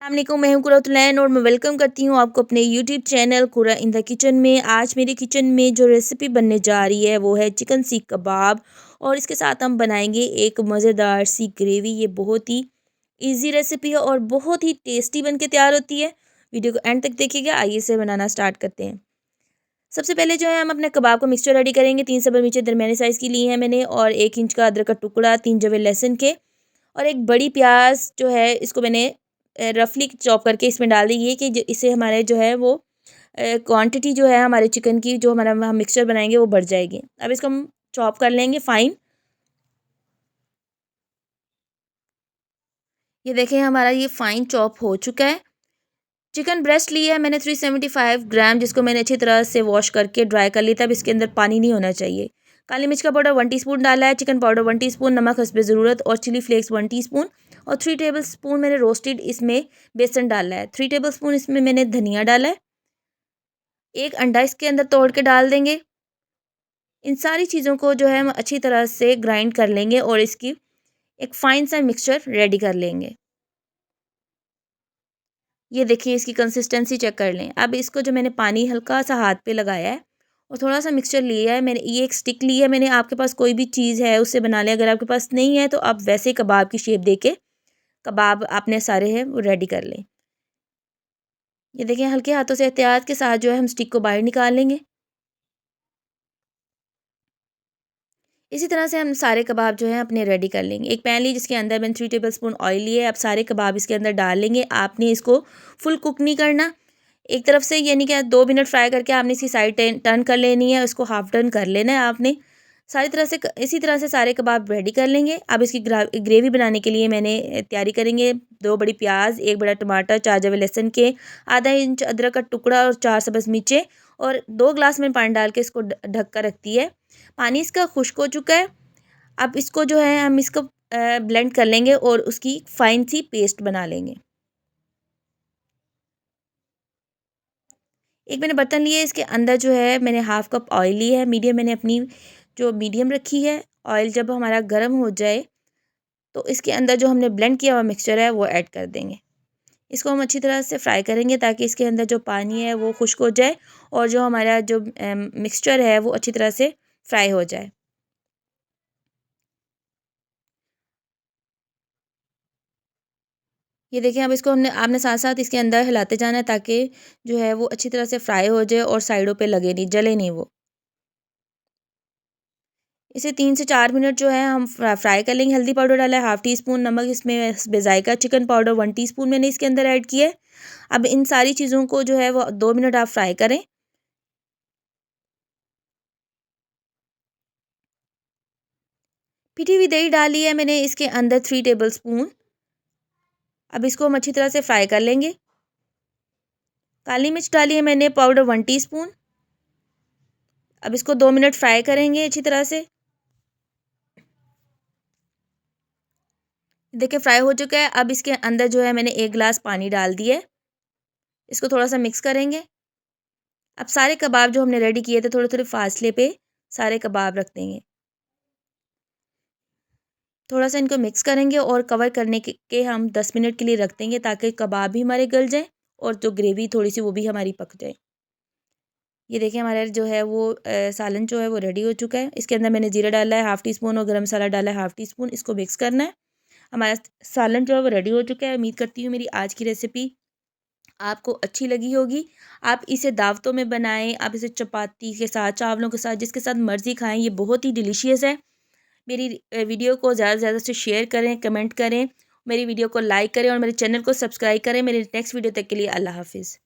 अस्सलामुअलैकुम, मैं हूं कुरातुलैन और मैं वेलकम करती हूं आपको अपने यूट्यूब चैनल कुरा इन द किचन में। आज मेरे किचन में जो रेसिपी बनने जा रही है वो है चिकन सीख कबाब और इसके साथ हम बनाएंगे एक मज़ेदार सी ग्रेवी। ये बहुत ही इजी रेसिपी है और बहुत ही टेस्टी बन के तैयार होती है। वीडियो को एंड तक देखिएगा। आइए इसे बनाना स्टार्ट करते हैं। सबसे पहले जो है हम अपने कबाब का मिक्सचर रेडी करेंगे। 3 सब मिर्चें दरमियाने साइज़ की ली हैं मैंने और 1 इंच का अदरक का टुकड़ा, 3 जवे लहसुन के और एक बड़ी प्याज जो है इसको मैंने रफली चॉप करके इसमें डाल दी। ये कि इससे हमारे जो है वो क्वांटिटी जो है हमारे चिकन की जो हमारा हम मिक्सचर बनाएंगे वो बढ़ जाएगी। अब इसको हम चॉप कर लेंगे फाइन। ये देखें हमारा ये फाइन चॉप हो चुका है। चिकन ब्रेस्ट लिया है मैंने 375 ग्राम, जिसको मैंने अच्छी तरह से वॉश करके ड्राई कर लिया था। अब इसके अंदर पानी नहीं होना चाहिए। काली मिर्च का पाउडर 1 टीस्पून डाला है, चिकन पाउडर 1 टीस्पून, नमक हस्बे ज़रूरत और चिली फ्लेक्स 1 टीस्पून और 3 टेबल स्पून मैंने रोस्टेड इसमें बेसन डाला है। 3 टेबल स्पून इसमें मैंने धनिया डाला है। एक अंडा इसके अंदर तोड़ के डाल देंगे। इन सारी चीज़ों को जो है हम अच्छी तरह से ग्राइंड कर लेंगे और इसकी एक फाइन सा मिक्सचर रेडी कर लेंगे। ये देखिए इसकी कंसिस्टेंसी चेक कर लें। अब इसको जो मैंने पानी हल्का सा हाथ पे लगाया है और थोड़ा सा मिक्सचर लिया है मैंने, ये एक स्टिक ली है मैंने। आपके पास कोई भी चीज़ है उससे बना लें। अगर आपके पास नहीं है तो आप वैसे कबाब की शेप दे के कबाब आपने सारे हैं वो रेडी कर लें। ये देखिए हल्के हाथों से एहतियात के साथ जो है हम स्टिक को बाहर निकाल लेंगे। इसी तरह से हम सारे कबाब जो हैं अपने रेडी कर लेंगे। एक पैन ली जिसके अंदर मैंने 3 टेबल स्पून ऑयल लिए। अब सारे कबाब इसके अंदर डाल लेंगे। आपने इसको फुल कुक नहीं करना। एक तरफ से यानी कि 2 मिनट फ्राई करके आपने इसकी साइड टर्न कर लेनी है। उसको हाफ टर्न कर लेना है आपने। सारी तरह से इसी तरह से सारे कबाब रेडी कर लेंगे। अब इसकी ग्रेवी बनाने के लिए मैंने तैयारी करेंगे। 2 बड़ी प्याज, 1 बड़ा टमाटर, 4 जवे लहसुन के, आधा इंच अदरक का टुकड़ा और 4 सब्ज़ मिर्चें और 2 ग्लास में पानी डाल के इसको ढक कर रखती है। पानी इसका खुश्क हो चुका है। अब इसको जो है हम इसको ब्लेंड कर लेंगे और उसकी फाइन सी पेस्ट बना लेंगे। एक मैंने बर्तन लिया है, इसके अंदर जो है मैंने हाफ कप ऑयल ली है। मीडियम मैंने अपनी जो मीडियम रखी है। ऑयल जब हमारा गर्म हो जाए तो इसके अंदर जो हमने ब्लेंड किया हुआ मिक्सचर है वो ऐड कर देंगे। इसको हम अच्छी तरह से फ्राई करेंगे ताकि इसके अंदर जो पानी है वो खुश्क हो जाए और जो हमारा जो मिक्सचर है वो अच्छी तरह से फ्राई हो जाए। ये देखिए अब इसको हमने आपने साथ साथ इसके अंदर हिलाते जाना है ताकि जो है वो अच्छी तरह से फ्राई हो जाए और साइडों पे लगे नहीं, जले नहीं वो। इसे 3 से 4 मिनट जो है हम फ्राई कर लेंगे। हल्दी पाउडर डाला है हाफ टी स्पून, नमक इसमें बेजायका, चिकन पाउडर 1 टीस्पून मैंने इसके अंदर ऐड किया है। अब इन सारी चीज़ों को जो है वो 2 मिनट आप फ्राई करें। पिटी हुई दही डाली है मैंने इसके अंदर 3 टेबल स्पून। अब इसको हम अच्छी तरह से फ्राई कर लेंगे। काली मिर्च डाली है मैंने पाउडर 1 टीस्पून। अब इसको 2 मिनट फ्राई करेंगे अच्छी तरह से। देखिए फ्राई हो चुका है। अब इसके अंदर जो है मैंने 1 गिलास पानी डाल दिया है। इसको थोड़ा सा मिक्स करेंगे। अब सारे कबाब जो हमने रेडी किए थे थोड़े थोड़े फासले पे सारे कबाब रख देंगे। थोड़ा सा इनको मिक्स करेंगे और कवर करने के हम 10 मिनट के लिए रख देंगे ताकि कबाब भी हमारे गल जाएँ और जो ग्रेवी थोड़ी सी वो भी हमारी पक जाए। ये देखिए हमारा जो है वो सालन जो है वो रेडी हो चुका है। इसके अंदर मैंने जीरा डाला है हाफ टी स्पून और गरम मसाला डाला है हाफ टी स्पून। इसको मिक्स करना है। हमारा सालन जो है वो रेडी हो चुका है। उम्मीद करती हूँ मेरी आज की रेसिपी आपको अच्छी लगी होगी। आप इसे दावतों में बनाएं, आप इसे चपाती के साथ, चावलों के साथ, जिसके साथ मर्ज़ी खाएं। ये बहुत ही डिलीशियस है। मेरी वीडियो को ज़्यादा से ज़्यादा से शेयर करें, कमेंट करें, मेरी वीडियो को लाइक करें और मेरे चैनल को सब्सक्राइब करें। मेरे नेक्स्ट वीडियो तक के लिए अल्लाह हाफ़िज़।